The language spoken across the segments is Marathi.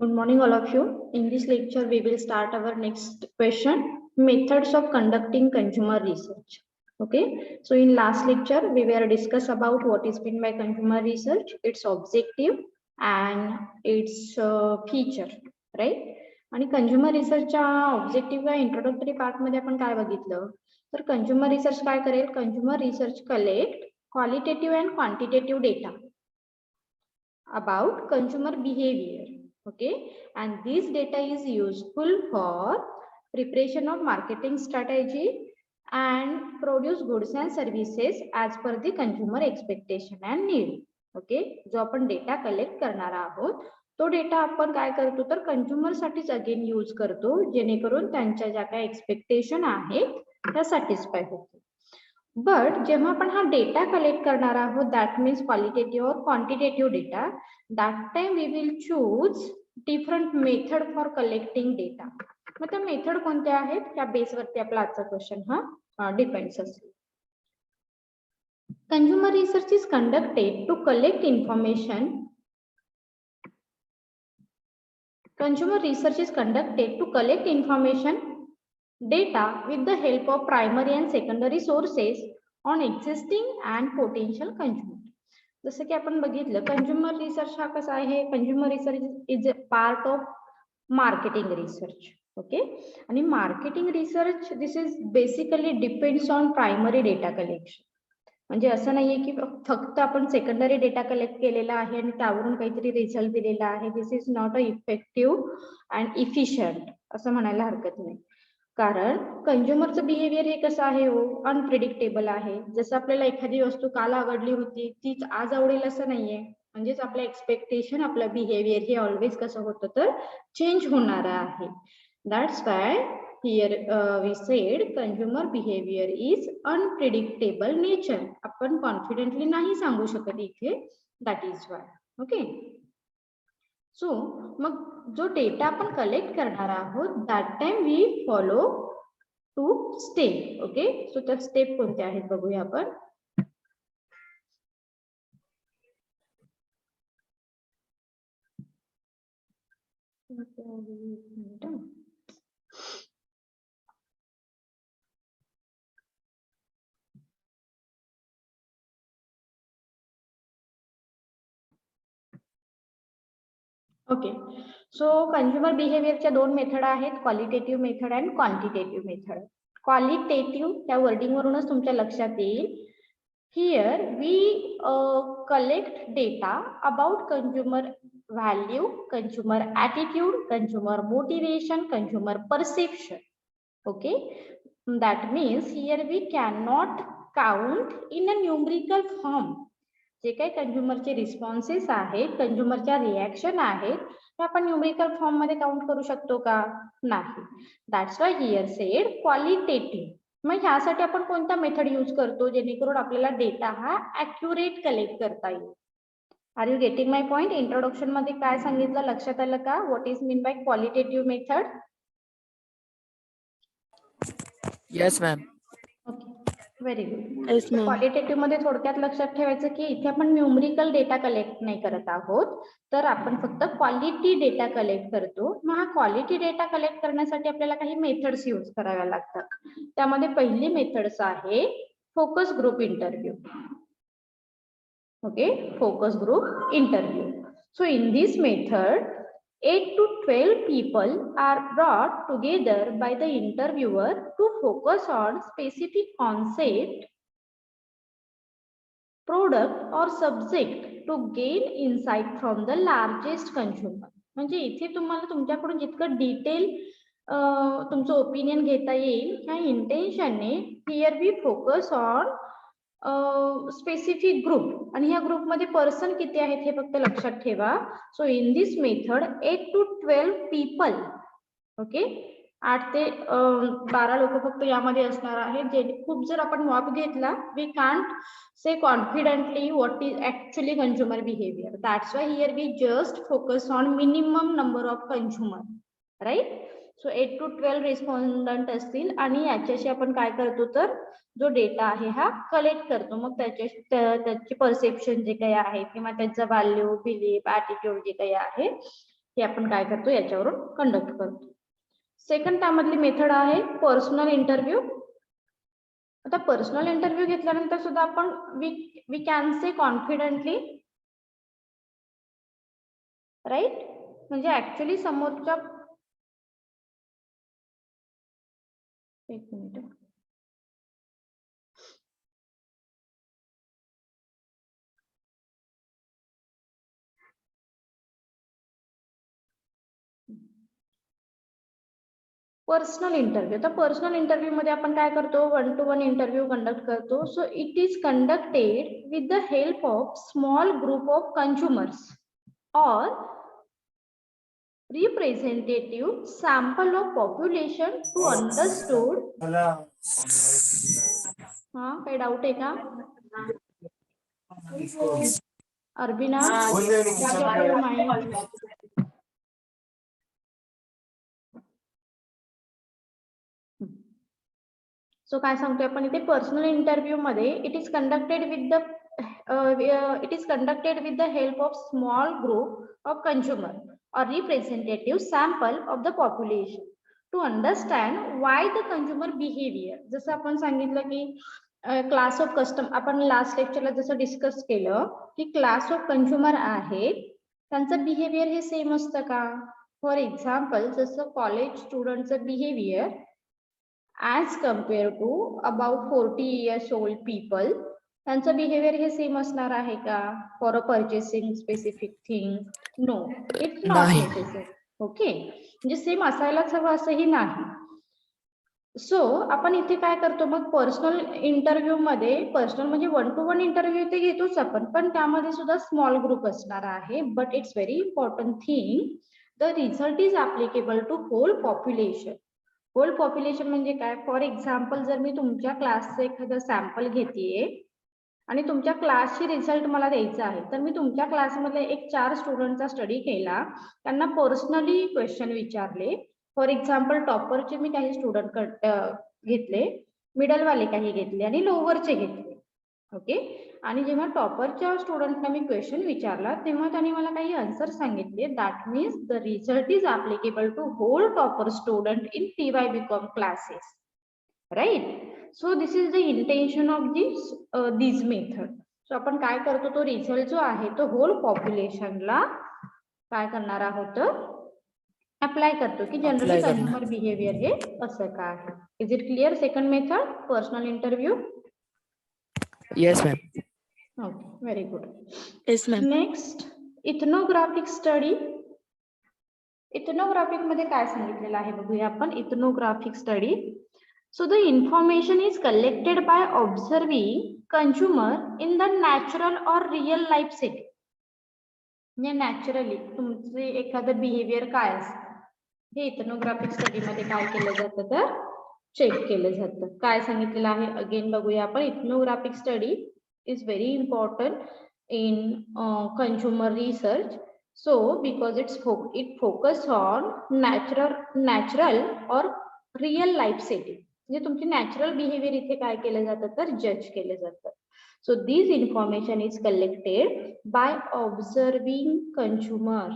Good morning, all of you. In this lecture, we will start our next question, methods of conducting consumer research. Okay, so in last lecture, we were discuss about what is meant by consumer research, its objective and its feature, right? आणि कंझ्युमर रिसर्चच्या ऑब्जेक्टिव्ह इंट्रोडक्टरी पार्ट मध्ये आपण काय बघितलं तर कंझ्युमर रिसर्च काय करेल consumer research collect qualitative and quantitative data about consumer behavior. Okay, and this data is useful for preparation of marketing strategy and produce goods and services as per the consumer expectation and need. Okay, जो आपण डेटा कलेक्ट करणार आहोत तो डेटा आपण काय करतो तर कंझ्युमर साठीच अगेन यूज करतो जेणेकरून त्यांच्या ज्या काही एक्सपेक्टेशन आहेत त्या सॅटिस्फाय होतील. बट जेव्हा आपण हा डेटा कलेक्ट करणार आहोत दॅट मीन्स क्वालिटेटिव्ह और quantitative data that time we will choose different method for collecting data. मग त्या मेथड कोणत्या आहेत त्या बेसवरती आपला आजचा क्वेश्चन हा डिपेंड्स असेल. Consumer research is conducted to collect information. Consumer research is conducted to collect information data with the help of primary and secondary sources on existing and potential consumers. जसं की आपण बघितलं कंझ्युमर रिसर्च हा कसा आहे consumer research is a part of marketing research. Okay, आणि marketing research this is basically depends on primary data collection. म्हणजे असं नाहीये की फक्त आपण सेकंडरी डेटा कलेक्ट केलेला आहे आणि त्यावरून काहीतरी रिझल्ट दिलेला आहे. This is not a effective and efficient असं म्हणायला हरकत नाही. कारण कंझ्युमरचं बिहेवियर हे कसं आहे हो अनप्रिडिक्टेबल आहे. जसं आपल्याला एखादी वस्तू काल आवडली होती तीच आज आवडेल असं नाहीये. म्हणजेच आपलं एक्सपेक्टेशन आपलं बिहेवियर हे ऑलवेज कसं होतं तर चेंज होणार आहे. That's why here we said consumer behavior is unpredictable nature. आपण कॉन्फिडेंटली नाही सांगू शकत इथे. That is why. Okay, so मग जो डेटा आपण कलेक्ट करणार आहोत that time we follow to step. Okay, so त्या स्टेप कोणत्या आहेत बघूया आपण. ओके, सो कंझ्युमर बिहेवियरच्या दोन मेथड आहेत qualitative method and quantitative method. Qualitative त्या वर्डिंग वरूनच तुमच्या लक्षात येईल. Here we collect data about consumer value, consumer attitude, consumer motivation, consumer perception. Okay, that means here we can not count in a numerical form. जे काही कंझ्युमरचे रिस्पॉन्सेस आहेत कंझ्युमरच्या रिॲक्शन आहेत ते आपण न्यूमरिकल फॉर्म मध्ये काउंट करू शकतो का नाही. That's why here sed qualitative. मग ह्यासाठी आपण कोणता मेथड यूज करतो जेणेकरून आपल्याला डेटा हा ॲक्युरेट कलेक्ट करता येईल. Are you getting my point. Introduction मध्ये काय सांगितलं लक्षात आलं का. What is mean by qualitative method. Yes ma'am. Okay, very good. Yes, ma'am. Qualitative मध्ये थोडक्यात लक्षात ठेवायचं की इथे आपण न्यूमरिकल डेटा कलेक्ट नाही करत आहोत तर आपण फक्त क्वालिटी डेटा कलेक्ट करतो. मग हा क्वालिटी डेटा कलेक्ट करण्यासाठी आपल्याला काही मेथड्स यूज कराव्या लागतात. त्यामध्ये पहिली मेथड्स आहे focus group interview. Okay, focus group interview. So in this method 8 to 12 people are brought together by the interviewer to focus on specific concept, product or subject to gain insight from the largest consumer. म्हणजे इथे तुम्हाला तुमच्याकडून जितकं डिटेल तुमचं ओपिनियन घेता येईल ह्या इंटेन्शनने here we focus on specific group आणि ह्या ग्रुपमध्ये पर्सन किती आहेत हे फक्त लक्षात ठेवा. So in this method 8 to 12 people. Okay, 8 ते 12 लोक फक्त यामध्ये असणार आहेत. जे खूप जर आपण मॉप घेतला we can't say confidently what is actually consumer behavior. That's why here we just focus on minimum number of consumer. Right. So 8 to 12 respondent असतील आणि याच्याशी आपण काय करतो तर जो डेटा आहे हा कलेक्ट करतो. मग त्याचे परसेप्शन जे काही आहे किंवा त्याचा व्हॅल्यू बिलीफ ॲटिट्यूड जे काही आहे हे आपण काय करतो याच्यावरून कंडक्ट करतो. सेकंड त्यामधली मेथड आहे पर्सनल इंटरव्ह्यू. आता पर्सनल इंटरव्ह्यू घेतल्यानंतर सुद्धा आपण we can say confidently, right, म्हणजे ऍक्च्युली समोरच्या, एक मिनिट, पर्सनल इंटरव्ह्यू. तर पर्सनल इंटरव्ह्यू मध्ये आपण काय करतो, 1 to 1 इंटरव्ह्यू कंडक्ट करतो. So it is conducted with the help of small group of consumers or representative sample of population to understood. हाँ, काही डाउट आहे का अरबिना? सो काय सांगतोय आपण इथे, पर्सनल इंटरव्ह्यू मध्ये it is conducted with the help of small group of consumer or representative sample of the population to understand why the consumer behavior. जसं आपण सांगितलं की क्लास ऑफ कस्टमर, आपण लास्ट लेक्चरला जसं डिस्कस केलं की क्लास ऑफ कंझ्युमर आहेत, त्यांचं बिहेवियर हे सेम असतं का? फॉर एक्झाम्पल, जसं कॉलेज स्टुडंटचं behaviour as compare to about 40 years old people, त्यांचं बिहेवियर हे सेम असणार आहे का? For a purchasing specific thing? No, it's not नाही. नेसेसरी. ओके, म्हणजे सेम असायलाच हवं असंही नाही. सो आपण इथे काय करतो मग, पर्सनल इंटरव्ह्यू मध्ये, पर्सनल म्हणजे 1 to 1 इंटरव्ह्यू इथे घेतोच आपण, पण त्यामध्ये सुद्धा स्मॉल ग्रुप असणार आहे. But it's very important thing, the result is applicable to whole population. Whole population म्हणजे काय? फॉर एक्झाम्पल, जर मी तुमच्या क्लासचं एखादं सॅम्पल घेतेय आणि तुमच्या क्लासची रिझल्ट मला द्यायचा आहे, तर मी तुमच्या क्लासमधले एक 4 स्टुडंटचा स्टडी केला, त्यांना पर्सनली क्वेश्चन विचारले. फॉर एक्झाम्पल, टॉपरचे मी काही स्टुडंट घेतले, मिडलवाले काही घेतले आणि लोअरचे घेतले. ओके, आणि जेव्हा टॉपरच्या स्टुडंटना मी क्वेश्चन विचारला तेव्हा त्यांनी मला काही आन्सर सांगितले. That means the result is applicable to whole topper student in TY BCom classes, right. So this is the intention of this method. So आपण काय करतो, तो रिझल्ट जो आहे तो होल पॉप्युलेशनला काय करणार आहोत, अप्लाय करतो की जनरली कंझ्युमर बिहेवियर हे असं का आहे. Is it clear? Second method, personal interview. Yes, ma'am. Okay, very good. Yes, ma'am. Next, ethnographic study. Ethnographic मध्ये काय सांगितलेलं आहे बघूया आपण. Ethnographic study. So the information is collected by observing consumer in the natural or real life setting. म्हणजे नॅचरली तुमचे एखादं बिहेवियर काय असतं हे इथनोग्राफिक स्टडी मध्ये काय केलं जातं, तर चेक केलं जातं. काय सांगितलेलं आहे अगेन बघूया आपण. Ethnographic study is very important in consumer research. So because it focus on natural और रिअल लाईफ सेटिंग. म्हणजे तुमची नॅचरल बिहेवियर इथे काय केलं जातं, तर जज केलं जातं. So this information is collected by observing consumer.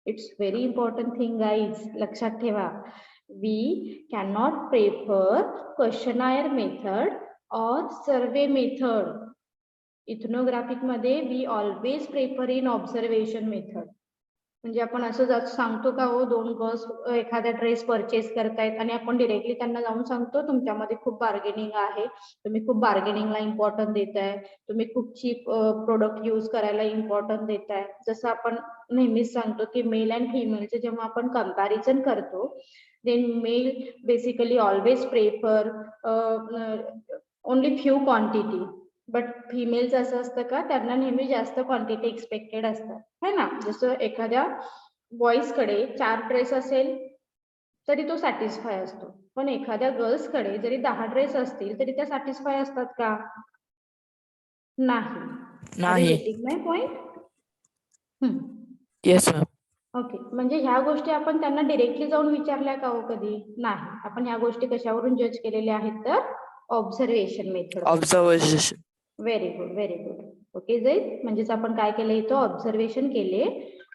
It's very important thing guys, लक्षात ठेवा. We cannot prefer questionnaire method or survey method. Ethnographic मध्ये we always prefer in observation method. म्हणजे आपण असं सांगतो का, हो 2 गर्ल्स एखादा ड्रेस परचेस करतायत आणि आपण डिरेक्टली त्यांना जाऊन सांगतो तुमच्यामध्ये खूप बार्गेनिंग आहे, तुम्ही खूप बार्गेनिंगला इम्पॉर्टन्स देताय, तुम्ही खूप चीप प्रोडक्ट यूज करायला इम्पॉर्टन्स देताय. जसं आपण नेहमीच सांगतो की मेल अँड फिमेलचे जेव्हा आपण कंपॅरिझन करतो, then male basically always prefer only few quantity, but फिमेलचं असं असतं का, त्यांना नेहमी जास्त क्वांटिटी एक्सपेक्टेड असतात, है ना. जसं एखाद्या बॉईज कडे 4 ड्रेस असेल तरी तो सॅटिस्फाय असतो, पण एखाद्या गर्ल्स कडे जरी 10 ड्रेस असतील तरी त्या सॅटिस्फाय असतात का? नाही. माय पॉइंट. Yes, ma'am. ओके, म्हणजे ह्या गोष्टी आपण त्यांना डिरेक्टली जाऊन विचारल्या का हो कधी? नाही. आपण ह्या गोष्टी कशावरून जज केलेल्या आहेत, तर observation method. Observation. Very good, very good. Okay जाईल, म्हणजेच आपण काय केलं इथं, ऑब्झर्वेशन केले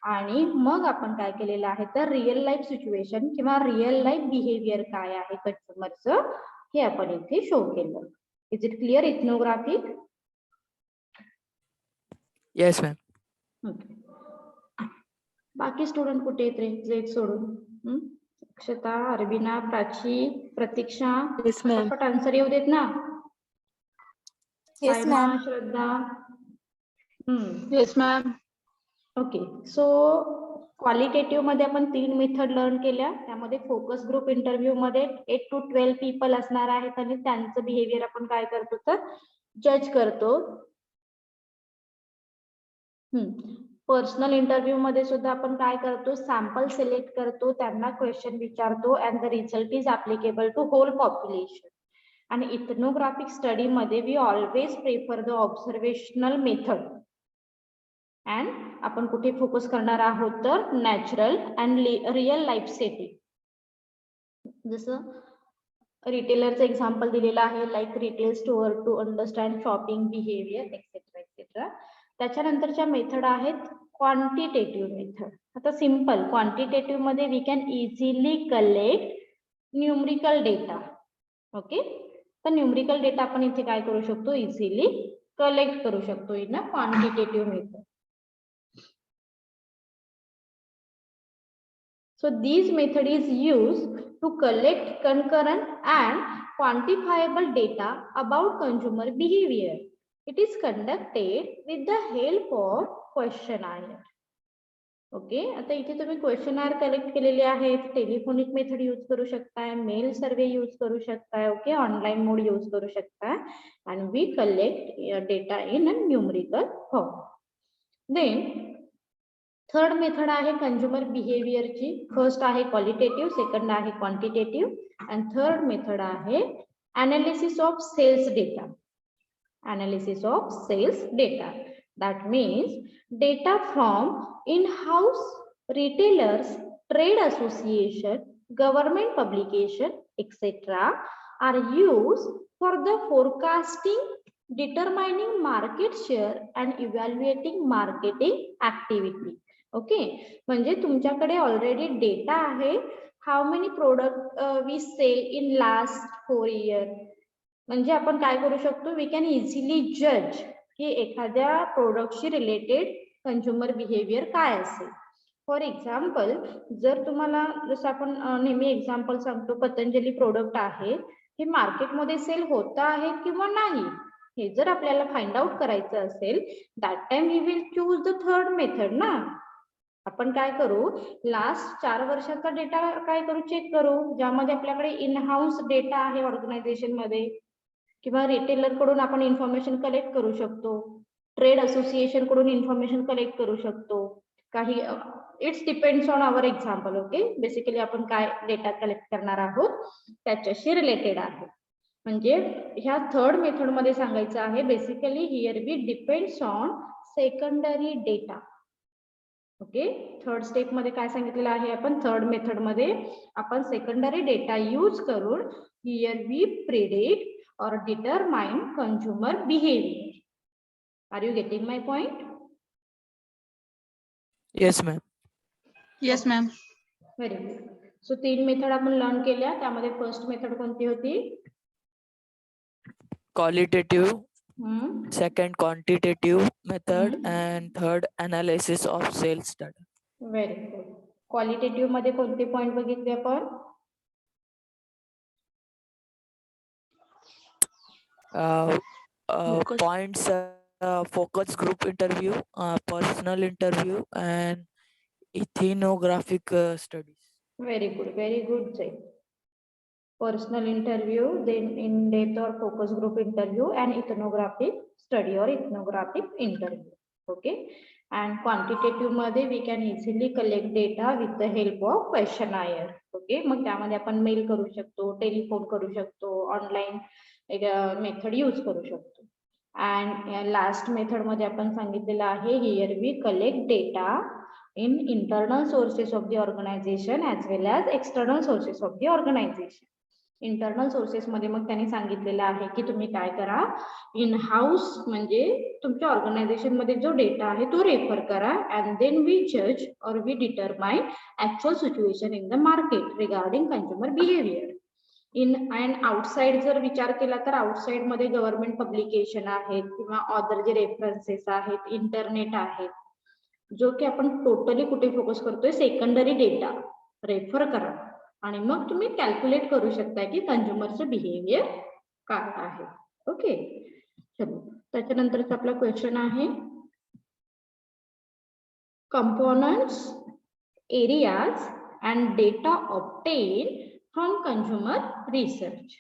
आणि मग आपण काय केलेलं आहे तर रिअल लाईफ सिच्युएशन किंवा रिअल लाईफ बिहेवियर काय आहे कस्टमरचं हे आपण इथे शो केलं. Is it clear ethnographic? Yes, ma'am. Okay. बाकी स्टुडंट कुठे आहेत रे जे सोडून? अक्षता, अरबिना, प्राची, प्रतीक्षा, Yes, ma'am. पटपट आन्सर येऊ देत ना. Yes, Saima, ma'am. श्रद्धा. Yes, ma'am. Okay. So qualitative मध्ये आपण 3 मेथड लर्न केल्या. त्यामध्ये फोकस ग्रुप इंटरव्ह्यू मध्ये 8 to 12 पीपल असणार आहेत आणि त्यांचं बिहेवियर आपण काय करतो तर जज करतो. पर्सनल इंटरव्ह्यू मध्ये सुद्धा आपण काय करतो सॅम्पल सिलेक्ट करतो, त्यांना क्वेश्चन विचारतो and the result is applicable to whole population. आणि इथनोग्राफिक स्टडी मध्ये we always prefer the observational method and आपण कुठे फोकस करणार आहोत तर natural and real life setting. जसं रिटेलरचं एक्झाम्पल दिलेलं आहे like retail store to understand shopping behavior etcetera etcetera. त्याच्यानंतरच्या मेथड आहेत क्वांटिटेटिव्ह मेथड. आता सिंपल क्वांटिटेटिव्ह मध्ये we can easily collect numerical data. Okay. तर न्यूमरिकल डेटा आपण इथे काय करू शकतो इझिली कलेक्ट करू शकतो in a quantitative method. So these method is used to collect concurrent and quantifiable data about consumer behavior. It is conducted with the help of questionnaire. Okay. आता इथे तुम्ही क्वेश्चनायर कलेक्ट केलेले आहेत. टेलिफोनिक मेथड यूज करू शकताय, मेल सर्वे यूज करू शकताय, ओके, ऑनलाईन मोड यूज करू शकताय and we collect data in a numerical form. Then third method आहे कंझ्युमर बिहेवियरची. फर्स्ट आहे क्वालिटेटिव्ह, सेकंड आहे क्वांटिटेटिव्ह अँड थर्ड मेथड आहे analysis of sales data. Analysis of sales data that means data from in-house retailers, trade association, government publication, etc. are used for the forecasting, determining market share and evaluating marketing activity. Okay. म्हणजे तुमच्याकडे ऑलरेडी डेटा आहे how many product we sell in last 4 years. म्हणजे आपण काय करू शकतो वी कॅन इझिली जज की एखाद्या प्रोडक्टशी रिलेटेड कंझ्युमर बिहेवियर काय असेल. फॉर एक्झाम्पल जर तुम्हाला जसं आपण नेहमी एक्झाम्पल सांगतो पतंजली प्रोडक्ट आहे हे मार्केटमध्ये सेल होत आहे किंवा नाही हे जर आपल्याला फाइंड आउट करायचं असेल that time we will choose the third method ना. आपण काय करू लास्ट 4 वर्षाचा डेटा काय करू चेक करू ज्यामध्ये आपल्याकडे इन हाऊस डेटा आहे ऑर्गनायझेशन मध्ये किंवा रिटेलर कडून आपण इन्फॉर्मेशन कलेक्ट करू शकतो, ट्रेड असोसिएशन कडून इन्फॉर्मेशन कलेक्ट करू शकतो. काही it's depends on our example. Okay. Basically आपण काय डेटा कलेक्ट करणार आहोत त्याच्याशी रिलेटेड आहे. म्हणजे ह्या थर्ड मेथड मध्ये सांगायचं आहे basically here we depends on secondary data. Okay. Third step मध्ये काय सांगितलेलं आहे आपण थर्ड मेथड मध्ये आपण सेकंडरी डेटा यूज करून here we predict or determine consumer behavior. Are you getting my point? Yes, ma'am. Yes, ma'am. Very good. So 3 method आपण लर्न केल्या. त्यामध्ये फर्स्ट मेथड कोणती होती? Qualitative, second quantitative method, Hmm. and third analysis of sales data. Very good. Qualitative मध्ये कोणते पॉइंट बघितले आपण? Focus. Points, focus group interview, personal interview, and ethnographic studies. Very good. Jay. Personal interview, then in-depth or focus group interview, and ethnographic study or ethnographic interview. Okay. And quantitative मध्ये we can easily collect data with the help of questionnaire. Okay. मग त्यामध्ये आपण मेल करू शकतो, टेलिफोन करू शकतो, ऑनलाईन मेथड यूज करू शकतो. अँड लास्ट मेथड मध्ये आपण सांगितलेलं आहे here we collect data in internal sources of the organization as well as external sources of the organization. Internal sources मध्ये मग त्यांनी सांगितलेलं आहे की तुम्ही काय करा, इन हाऊस म्हणजे तुमच्या ऑर्गनायझेशन मध्ये जो डेटा आहे तो रेफर करा, अँड देन वी जज or we determine actual situation in the market regarding consumer behavior. In and outside जर विचार केला तर आउटसाइड मध्ये गव्हर्नमेंट पब्लिकेशन आहेत किंवा अदर जे रेफरन्सेस आहेत, इंटरनेट आहेत, जो की आपण टोटली कुठे फोकस करतोय, सेकंडरी डेटा रेफर करा आणि मग तुम्ही कॅल्क्युलेट करू शकता की कंझ्युमरचं बिहेवियर काय आहे. ओके, चलो त्याच्यानंतरचा आपला क्वेश्चन आहे components, areas and data obtain from consumer research.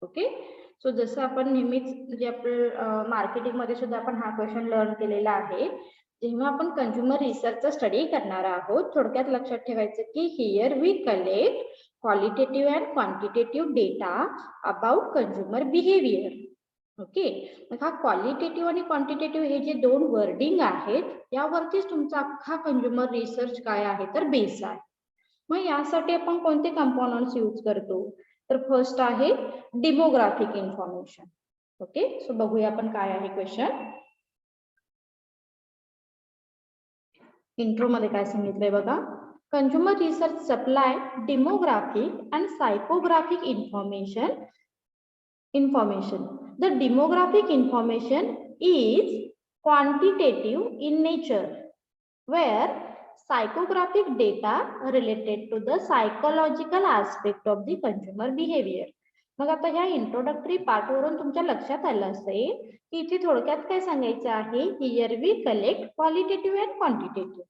Okay, so जसं आपण नेहमीच जे आपलं मार्केटिंग मध्ये सुद्धा आपण हा क्वेश्चन लर्न केलेला आहे, जेव्हा आपण कंझ्युमर रिसर्चचा स्टडी करणार आहोत, थोडक्यात लक्षात ठेवायचं की here we collect qualitative and quantitative data about consumer behavior. Okay, मग हा क्वालिटेटिव्ह आणि क्वांटिटेटिव्ह हे जे दोन वर्डिंग आहेत, यावरतीच तुमचा अख्खा कंझ्युमर रिसर्च काय आहे तर बेस आहे. मग यासाठी आपण कोणते कंपोनंट्स यूज करतो, तर फर्स्ट आहे डेमोग्राफिक इन्फॉर्मेशन. ओके, सो बघूया आपण काय आहे क्वेश्चन. इंट्रो मध्ये काय सांगितलंय बघा, consumer research supply demographic and psychographic information. The demographic information is quantitative in nature, where psychographic data related to the psychological aspect of the consumer behavior. मग आता ह्या इंट्रोडक्टरी पार्ट वरून तुमच्या लक्षात आलं असेल की इथे थोडक्यात काय सांगायचं आहे, here we collect qualitative and quantitative.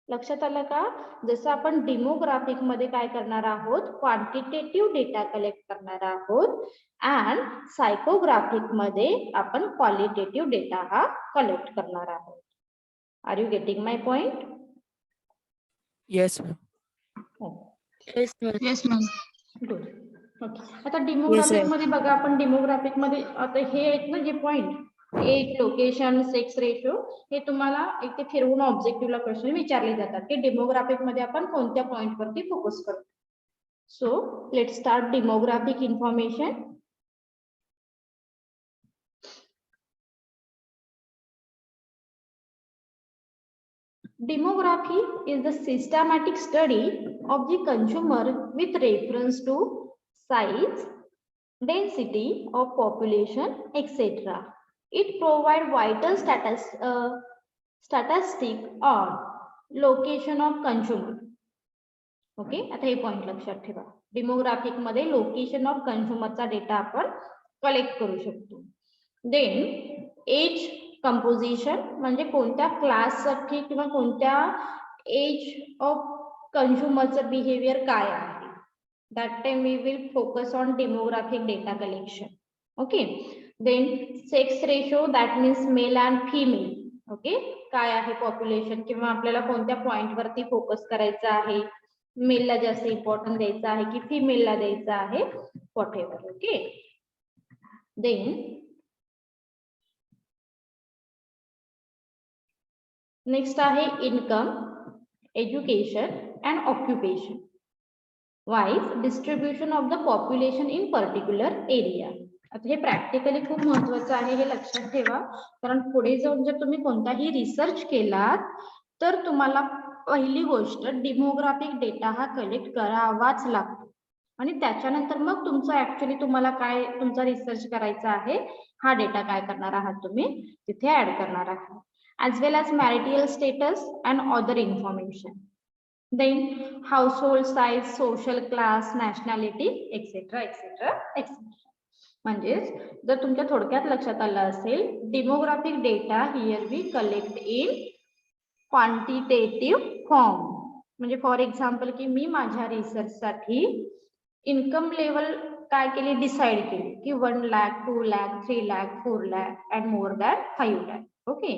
लक्षात आलं का? जसं आपण डेमोग्राफिक मध्ये काय करणार आहोत, क्वांटिटेटिव्ह डेटा कलेक्ट करणार आहोत, अँड सायकोग्राफिक मध्ये आपण क्वालिटेटिव्ह डेटा हा कलेक्ट करणार आहोत. Are you getting my point? Yes, ma'am. Yes, ma'am. Good. Okay, आता डेमोग्राफिक मध्ये बघा, आपण डेमोग्राफिक मध्ये आता हे आहेत ना जे point, age, location, sex ratio, हे तुम्हाला इथे फिरवून ऑब्जेक्टिव्हला क्वेश्चन विचारले जातात की डेमोग्राफिक मध्ये आपण कोणत्या पॉइंट वरती फोकस करतो. So let start demographic information. Demography is the systematic study of the consumer with reference to size, density of population, etc. It provides vital statistic on location of consumer. Okay, आता हे पॉइंट लक्षात ठेवा. डेमोग्राफिक मध्ये लोकेशन ऑफ कंझ्युमरचा डेटा आपण कलेक्ट करू शकतो. देन एज कंपोजिशन म्हणजे कोणत्या क्लाससाठी किंवा कोणत्या एज ऑफ कंझ्युमरचं बिहेवियर काय आहे. That time we will focus on demographic data collection. Okay, then sex ratio, that means male and female. Okay, काय आहे पॉप्युलेशन किंवा आपल्याला कोणत्या पॉइंट वरती फोकस करायचं आहे, मेलला जास्त इम्पॉर्टन्स द्यायचं आहे की फिमेलला द्यायचं आहे, व्हॉटएव्हर. ओके, देन नेक्स्ट आहे income, education and occupation wise distribution of the population in particular area. आता हे प्रॅक्टिकली खूप महत्वाचं आहे, हे लक्षात ठेवा, कारण पुढे जाऊन जर तुम्ही कोणताही रिसर्च केलात तर तुम्हाला पहिली गोष्ट डेमोग्राफिक डेटा हा कलेक्ट करावाच लागतो आणि त्याच्यानंतर मग तुमचं ऍक्च्युअली तुम्हाला काय तुमचा रिसर्च करायचा आहे, हा डेटा काय करणार आहात तुम्ही तिथे ऍड करणार आहात, as well as marital status and other information. Then household size, social class, nationality, etc. etc. etc. म्हणजेच जर तुमच्या थोडक्यात लक्षात आलं असेल, demographic data here we collect in quantitative form. म्हणजे फॉर एक्झाम्पल की मी माझ्या रिसर्च साठी इन्कम लेवल काय केली, डिसाइड केली की 1 lakh, 2 lakh, 3 lakh, 4 lakh and more than 5 lakh. Okay,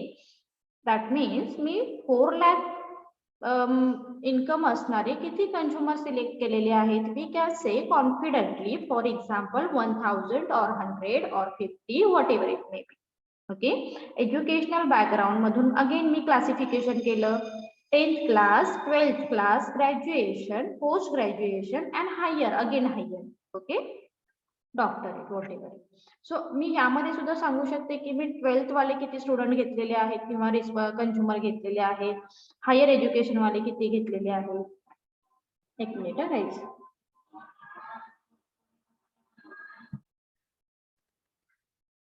that means मी 4 लाख इन्कम असणारे किती कंझ्युमर सिलेक्ट केलेले आहेत. We can say confidently for example 1000 or 100 or 50 whatever it may be. Okay, educational background मधून अगेन मी क्लासिफिकेशन केलं, 10th class, 12th class, graduation, post graduation and higher, again higher. Okay, doctorate whatever. So मी यामध्ये सुद्धा सांगू शकते की मी 12th वाले किती स्टुडंट घेतलेले आहेत किंवा कंझ्युमर घेतलेले आहेत, हायर एज्युकेशन वाले किती घेतलेले आहेत. एक मिनिट राईट.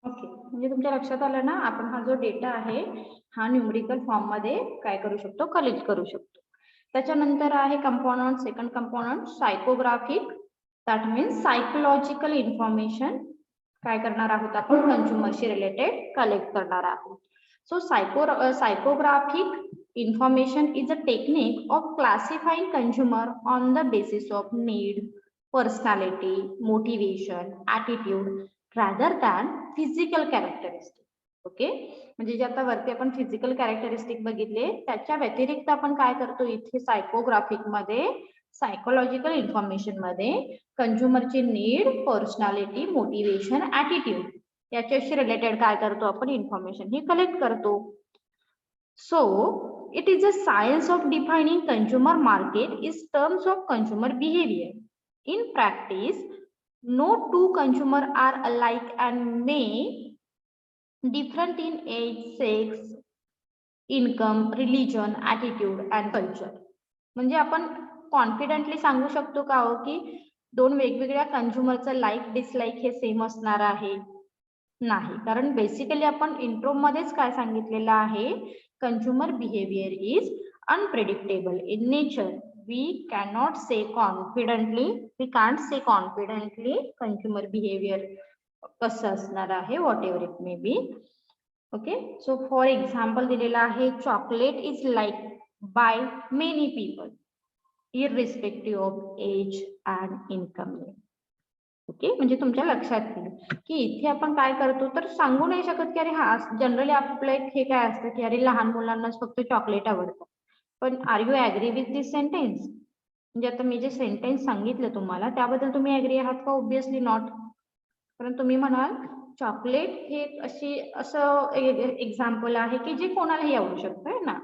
ओके, म्हणजे तुमच्या लक्षात आलं ना, आपण हा जो डेटा आहे हा न्यूमरिकल फॉर्म मध्ये काय करू शकतो, कलेक्ट करू शकतो. त्याच्यानंतर आहे component, second component psychographic, that means psychological information काय करणार आहोत आपण, कंझ्युमरशी रिलेटेड कलेक्ट करणार आहोत. So psychographic information is a technique of classifying consumer on the basis of need, personality, motivation, attitude rather than physical characteristic. Okay, म्हणजे जे आता वरती आपण फिजिकल कॅरेक्टरिस्टिक बघितले त्याच्या व्यतिरिक्त आपण काय करतो इथे सायकोग्राफिक मध्ये, सायकोलॉजिकल इन्फॉर्मेशन मध्ये कंझ्युमरची नीड, पर्सनॅलिटी, मोटिवेशन, ऍटिट्यूड याच्याशी रिलेटेड काय करतो आपण इन्फॉर्मेशन ही कलेक्ट करतो. So it is a science of defining consumer market in terms of consumer behavior. In practice, no two consumers are alike and may different in age, sex, income, religion, attitude and culture. म्हणजे आपण कॉन्फिडेंटली सांगू शकतो का हो की दोन वेगवेगळ्या कंझ्युमरचं लाईक डिसलाईक हे सेम असणार आहे? नाही, कारण बेसिकली आपण इंट्रो मध्येच काय सांगितलेलं आहे, consumer behavior is unpredictable in nature. We cannot say confidently, we can't say confidently consumer behavior कसं असणार आहे, whatever it may be. Okay, so for example दिलेला आहे chocolate is liked by many people irrespective of age and income. Okay, म्हणजे तुमच्या लक्षात येईल की इथे आपण काय करतो तर सांगू नाही शकत की अरे हा जनरली आपलं हे काय असतं की अरे लहान मुलांनाच फक्त चॉकलेट आवडतं. पण are you agree with this sentence? म्हणजे आता मी जे सेंटेन्स सांगितलं तुम्हाला त्याबद्दल तुम्ही ऍग्री आहात का? Obviously not. कारण तुम्ही म्हणाल चॉकलेट हे असं एक्झाम्पल आहे की जे कोणालाही आवडू शकतं ना,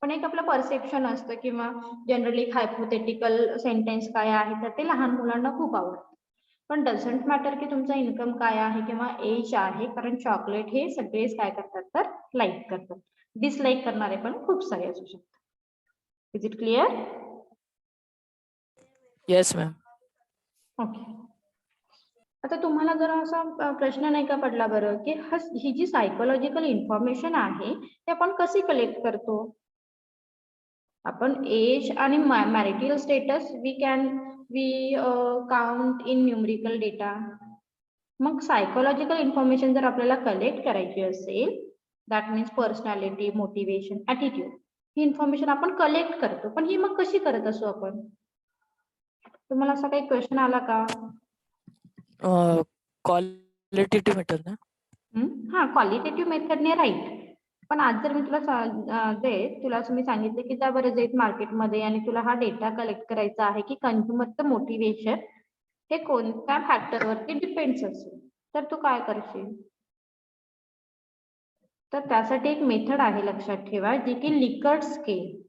पण एक आपलं परसेप्शन असतं किंवा जनरली हायपोथेटिकल सेंटेन्स काय आहे तर ते लहान मुलांना खूप आवडतं. पण डझंट मॅटर की तुमचा इन्कम काय आहे किंवा एज आहे, कारण चॉकलेट हे सगळेच काय करतात तर लाईक करतात. डिसलाईक करणारे पण खूप सारे असू शकतात. Is it clear? Yes, ma'am. Okay, आता तुम्हाला जर असा प्रश्न नाही का पडला बरं की ही जी सायकोलॉजिकल इन्फॉर्मेशन आहे ते आपण कशी कलेक्ट करतो? आपण एज आणि marital status we count in numerical data. मग सायकोलॉजिकल इन्फॉर्मेशन जर आपल्याला कलेक्ट करायची असेल, that means personality, motivation, attitude, ही इन्फॉर्मेशन आपण कलेक्ट करतो. पण ही मग कशी करत असो आपण? तुम्हाला असा काही क्वेश्चन आला का? Qualitative method ना? हा, क्वालिटेटिव्ह मेथडने राईट. पण आज जर मी तुला मी सांगितलं की त्या बरं जाईल मार्केटमध्ये आणि तुला हा डेटा कलेक्ट करायचा आहे की कंझ्युमरचं मोटिवेशन हे कोणत्या फॅक्टरवरती डिपेंड्स असेल, तर तू काय करशील? तर त्यासाठी एक मेथड आहे लक्षात ठेवा, जी की लिकर्ट स्केल.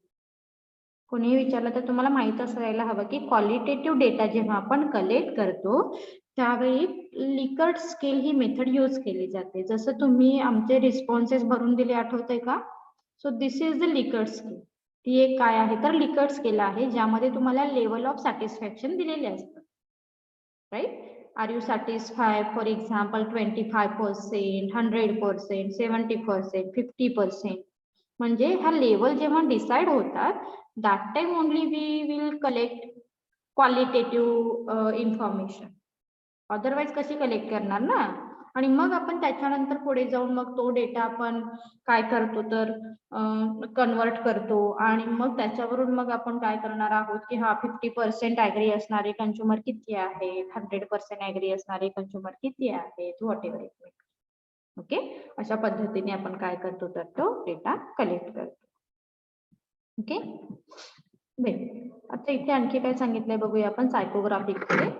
कोणीही विचारलं तर तुम्हाला माहित असायला हवं की क्वालिटेटिव्ह डेटा जेव्हा आपण कलेक्ट करतो त्यावेळी लिकर्ट स्केल ही मेथड यूज केली जाते. जसं तुम्ही आमचे रिस्पॉन्सेस भरून दिले, आठवतंय का? So this is the Likert scale. ती एक काय आहे तर लिकर्ट स्केल आहे ज्यामध्ये तुम्हाला लेवल ऑफ सॅटिस्फॅक्शन दिलेले असतात. Right? Are you satisfy? For example 25%, 100%, 70%, 50%. म्हणजे ह्या लेवल जेव्हा डिसाइड होतात that time only we will collect qualitative information. Otherwise कशी कलेक्ट करणार ना? आणि मग आपण त्याच्यानंतर पुढे जाऊन मग तो डेटा आपण काय करतो तर कन्वर्ट करतो आणि मग त्याच्यावरून मग आपण काय करणार आहोत की हा 50% ऍग्री असणारे कंझ्युमर किती आहेत, 100% ऍग्री असणारे कंझ्युमर किती आहेत, what ever it may. Okay, अशा पद्धतीने आपण काय करतो तर तो डेटा कलेक्ट करतो. ओके, आता इथे आणखी काय सांगितलंय बघूया आपण सायकोग्राफिक मध्ये.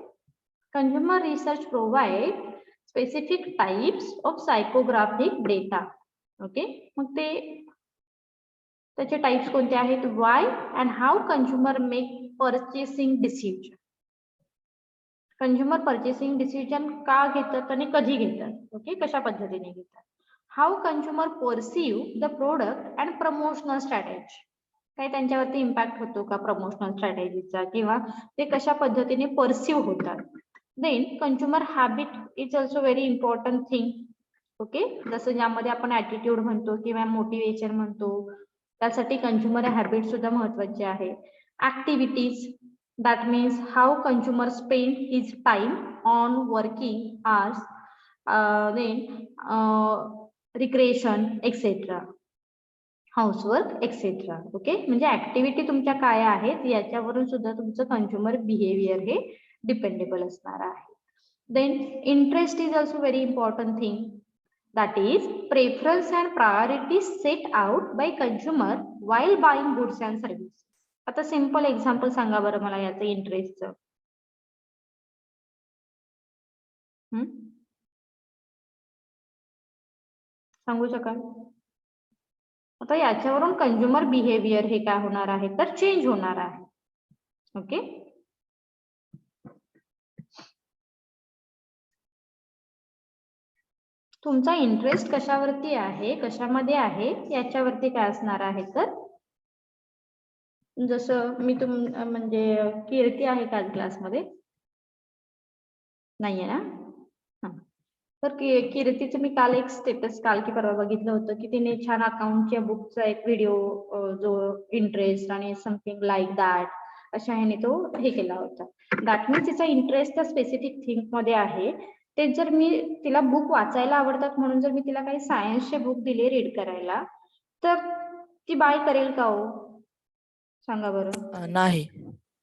Consumer research provide specific types of psychographic data. Okay, मग त्याचे टाइप्स कोणते आहेत? Why and how consumer make purchasing decision. Consumer purchasing decision का घेतात आणि कधी घेतात, ओके, कशा पद्धतीने घेतात. How consumer perceive the product and promotional strategy, काही त्यांच्यावरती इम्पॅक्ट होतो का प्रमोशनल स्ट्रॅटेजीचा, किंवा ते कशा पद्धतीने परसिव्ह होतात. Then consumer habit is also very important thing, okay, जसं ज्यामध्ये आपण ॲटिट्यूड म्हणतो किंवा मोटिवेशन म्हणतो, त्यासाठी कंझ्युमर हॅबिट सुद्धा महत्वाचे आहे. Activities, that means how consumer spend his time on working hours, then recreation etc, housework etc, okay, म्हणजे ऍक्टिव्हिटी तुमच्या काय आहेत याच्यावरून सुद्धा तुमचं कंझ्युमर बिहेवियर हे डिपेंडेबल असणार आहे. Then interest is also very important thing, that is preference and priorities set out by consumer while buying goods and services. आता सिंपल एक्झाम्पल सांगा बरं मला याचं इंटरेस्टचं. सांगू शकाल? आता याच्यावरून कंझ्युमर बिहेवियर हे काय होणार आहे तर चेंज होणार आहे. ओके, तुमचा इंटरेस्ट कशावरती आहे, कशामध्ये आहे याच्यावरती काय असणार आहे तर जसं मी म्हणजे कीर्ती आहे का क्लासमध्ये? नाहीये ना? तर कीर्तीचं मी काल एक स्टेटस काल की परवा बघितलं होतं की तिने छान अकाउंटच्या बुकचा एक व्हिडिओ जो इंटरेस्ट आणि समथिंग लाईक दॅट अशा ह्याने तो हे केला होता. दॅट मीन्स तिचा इंटरेस्ट त्या स्पेसिफिक थिंग मध्ये आहे. ते जर मी तिला बुक वाचायला आवडतात म्हणून जर मी तिला काही सायन्सचे बुक दिले रीड करायला तर ती बाय करेल का हो? सांगा बरं. नाही.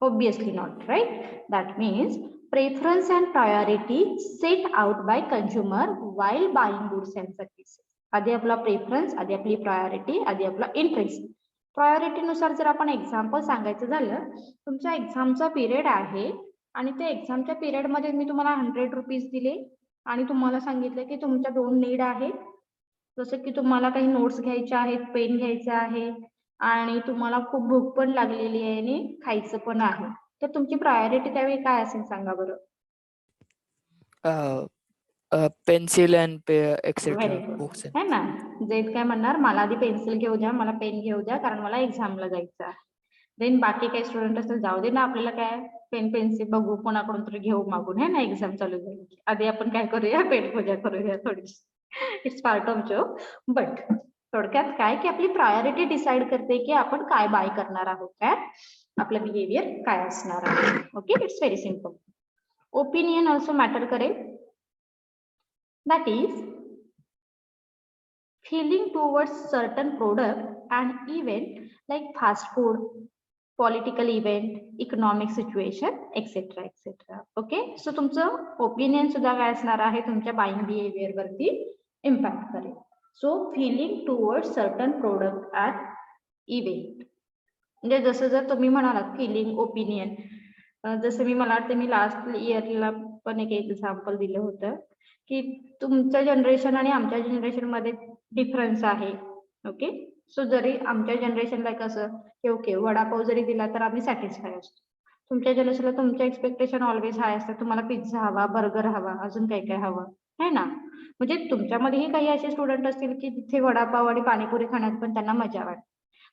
Obviously not, right? That means preference and priority set out by consumer while buying goods and services. आधी आपला प्रेफरन्स, आधी आपली प्रायोरिटी, आधी आपला इंटरेस्ट. प्रायोरिटी नुसार जर आपण एक्झाम्पल सांगायचं झालं, तुमच्या एक्झामचा पिरियड आहे आणि त्या एक्झामच्या पिरियड मध्ये मी तुम्हाला 100 रुपीज दिले आणि तुम्हाला सांगितलं की तुमच्या 2 नीड आहेत, जसं की तुम्हाला काही नोट्स घ्यायच्या आहेत, पेन घ्यायचा आहे आणि तुम्हाला खूप भूक पण लागलेली आहे आणि खायचं पण आहे, तर तुमची प्रायोरिटी त्यावेळी काय असेल सांगा बरं? Pencil and etcetera very good, books. है ना. जे काय म्हणणार मला आधी पेन्सिल घेऊ द्या, मला पेन घेऊ द्या, कारण मला एक्झामला जायचं आहे. देन बाकी काही स्टुडंट असेल जाऊ दे ना, आपल्याला काय पेन पेन्सिल बघू कोणाकडून तरी घेऊ मागून, है ना, एक्झाम चालू झाली आधी आपण काय करूया पेन पूजा करूया थोडीशी. It's part of joke, but थोडक्यात काय की आपली प्रायोरिटी डिसाइड करते की आपण काय बाय करणार आहोत, काय आपलं बिहेवियर काय असणार आहे. Okay, it's very simple. Opinion also matter करेल, that is feeling towards certain product and event like fast food, political event, economic situation, etc etc. Okay, so तुमचं ओपिनियन सुद्धा काय असणार आहे तुमच्या बाईंग बिहेवियर वरती इम्पॅक्ट करेल. So feeling towards certain product at event, म्हणजे जसं जर तुम्ही म्हणालात फिलिंग ओपिनियन, जसं मला वाटतं मी लास्ट इयरला पण एक एक्झाम्पल दिलं होतं की तुमच्या जनरेशन आणि आमच्या जनरेशन मध्ये डिफरन्स आहे. ओके, सो जरी आमच्या जनरेशनला कसं की ओके वडापाव जरी दिला तर आम्ही सॅटिस्फाय असतो, तुमच्या जनरेशनला तुमच्या एक्सपेक्टेशन ऑलवेज हाय असतात, तुम्हाला पिझ्झा हवा, बर्गर हवा, अजून काय काय हवं, है ना. म्हणजे तुमच्यामध्येही काही असे स्टुडंट असतील की तिथे वडापाव आणि पाणीपुरी खाण्यात पण त्यांना मजा वाटते.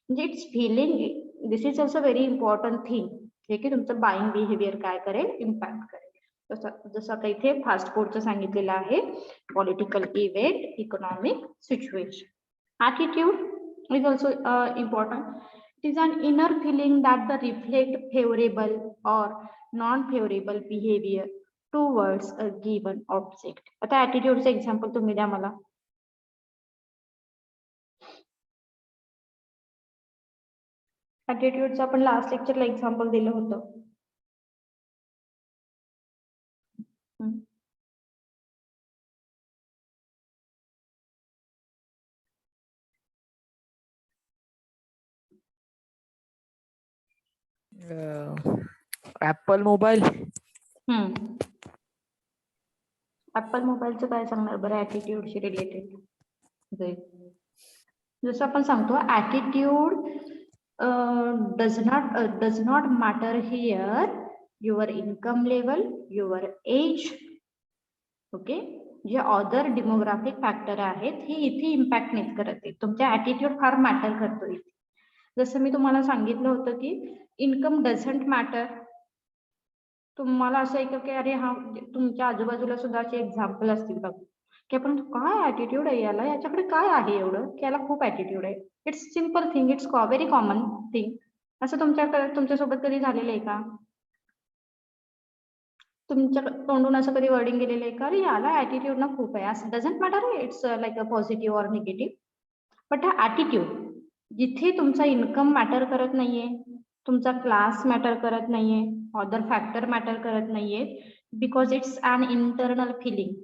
म्हणजे it's feeling, this is also very important thing, जे की तुमचं बाईंग बिहेवियर काय करेल इम्पॅक्ट करेल. जसं आता इथे फास्ट फूडचं सांगितलेलं आहे, political event, economic situation. Attitude is also important. It is an inner feeling that the reflect favourable or non favourable behaviour towards a given object. आता ॲटिट्यूडचं एक्झाम्पल तुम्ही द्या मला. ॲटिट्यूडचं आपण लास्ट लेक्चरला एक्झाम्पल दिलं होतं. Apple mobile. ऍपल मोबाईलचं काय सांगणार बरं ऍटिट्यूडशी रिलेटेड? जसं आपण सांगतो attitude does not matter here your income level, your age. Okay, जे अदर डेमोग्राफिक फॅक्टर आहेत हे इथे इम्पॅक्ट नाही करत आहे. तुमच्या ऍटिट्यूड फार मॅटर करतो इथे. जसं मी तुम्हाला सांगितलं होतं की इन्कम डझंट मॅटर. तुम्हाला असं आहे की अरे हा तुमच्या आजूबाजूला सुद्धा असे एक्झाम्पल असतील बघ की आपण काय ऍटिट्यूड आहे याला, याच्याकडे काय आहे एवढं की याला खूप ऍटिट्यूड आहे. It's simple thing, it's very common thing. असं तुमच्यासोबत कधी झालेलं आहे का? तुमच्या तोंडून असं कधी वर्डिंग गेलेलं आहे का अरे याला ऍटिट्यूड ना खूप आहे, असं doesn't matter it's like a positive or negative. But हा ऍटिट्यूड जिथे तुमचा इन्कम मॅटर करत नाहीये, तुमचा क्लास मॅटर करत नाहीये, अदर फॅक्टर मॅटर करत नाहीये, because it's an internal feeling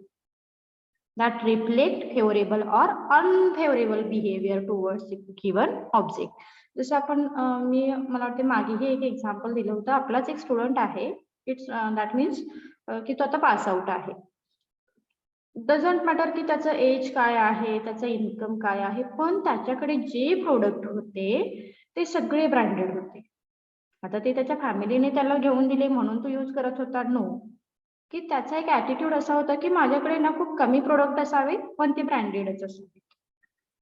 that reflect favorable or unfavorable behavior towards the given object. जसं आपण मला वाटते मागेही एक एक्झाम्पल दिलं होतं. आपलाच एक स्टुडंट आहे, इट्स दॅट मीन्स की तो आता पास आउट आहे. डझंट मॅटर की त्याचं एज काय आहे, त्याचं इन्कम काय आहे, पण त्याच्याकडे जे प्रोडक्ट होते ते सगळे ब्रँडेड होते. आता ते त्याच्या फॅमिलीने त्याला घेऊन दिले म्हणून तो यूज करत होता, नो. की त्याचा एक ऍटिट्यूड असा होता की माझ्याकडे ना खूप कमी प्रोडक्ट असावे पण ते ब्रँडेडच असावे,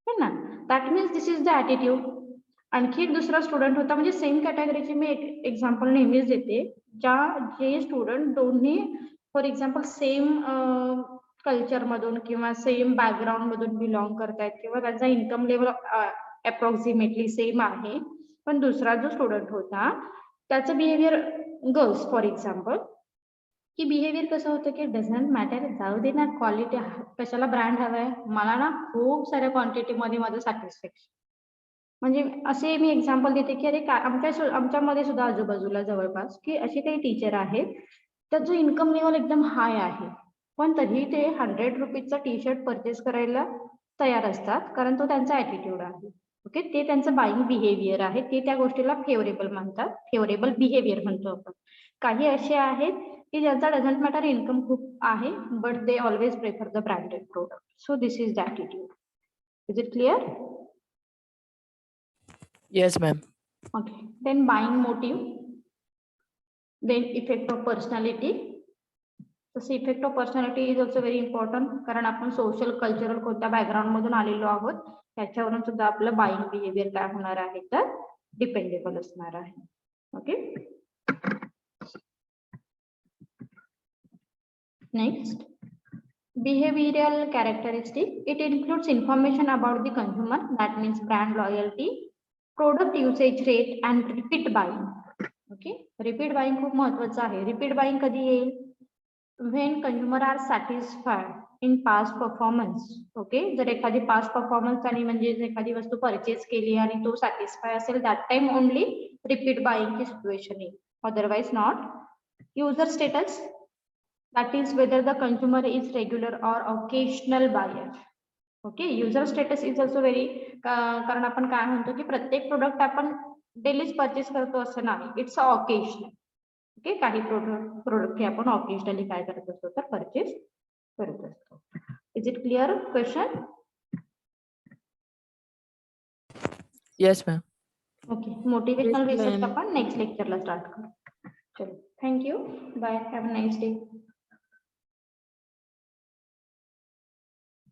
है ना. That means this is the attitude. आणखी एक दुसरा स्टुडंट होता, म्हणजे सेम कॅटेगरीचे मी एक एक्झाम्पल नेहमीच देते. जे स्टुडंट दोन्ही फॉर एक्झाम्पल सेम कल्चर मधून किंवा सेम बॅकग्राऊंड मधून बिलॉंग करतायत किंवा त्यांचा इन्कम लेवल अप्रॉक्सिमेटली सेम आहे, पण दुसरा जो स्टुडंट होता त्याचं बिहेवियर, गर्ल्स फॉर एक्झाम्पल, की बिहेवियर कसं होतं की डझंट मॅटर, जाऊ दे ना, क्वालिटी कशाला ब्रँड हवाय, मला ना खूप साऱ्या क्वांटिटीमध्ये माझं सॅटिस्फॅक्शन. म्हणजे असे मी एक्झाम्पल देते की अरे आमच्यामध्ये सुद्धा आजूबाजूला जवळपास की असे काही टीचर आहेत त्याचं इन्कम लेवल एकदम हाय आहे, पण तरी ते 100 रुपीजचा टी शर्ट परचेस करायला तयार असतात, कारण तो त्यांचा ऍटिट्यूड आहे. ओके, ते त्यांचं बाईंग बिहेवियर आहे, ते त्या गोष्टीला फेवरेबल म्हणतात, फेवरेबल बिहेवियर म्हणतो आपण. काही असे आहेत की ज्यांचा डझंट मॅटर इन्कम खूप आहे, but they always prefer the branded product. So this is the attitude. Is it clear? Yes, ma'am. Okay, then buying motive, then effect of personality. तसे effect of personality is also very important, कारण आपण सोशल कल्चरल कोणत्या बॅकग्राऊंड मधून आलेलो आहोत त्याच्यावरून सुद्धा आपलं बाईंग बिहेवियर काय होणार आहे तर डिपेंडेबल असणार आहे. Okay, next, behavioral characteristic. It includes information about the consumer, that means brand loyalty, product usage rate and repeat buying. Okay, repeat buying खूप महत्वाचं आहे. रिपीट बाईंग कधी येईल? when consumer are satisfied in past performance. Okay, जर एखादी पास्ट परफॉर्मन्स आणि म्हणजे एखादी वस्तू परचेस केली आणि तो सॅटिस्फाय असेल, that time only repeat buying ची सिच्युएशन येईल, otherwise not. User status, that is whether the consumer is regular or occasional buyer. Okay, user status is also very, कारण आपण काय म्हणतो की प्रत्येक प्रोडक्ट आपण डेलीच परचेस करतो असं नाही, इट्स ऑकेशनल. ओके, काही प्रोडक्ट हे आपण ऑकेशनली काय करत असतो तर परचेस करत असतो. Is it clear question? Yes, ma'am. Okay, motivational Yes, research ma'am. आपण नेक्स्ट लेक्चरला स्टार्ट करू. चलो, thank you, bye, have a nice day.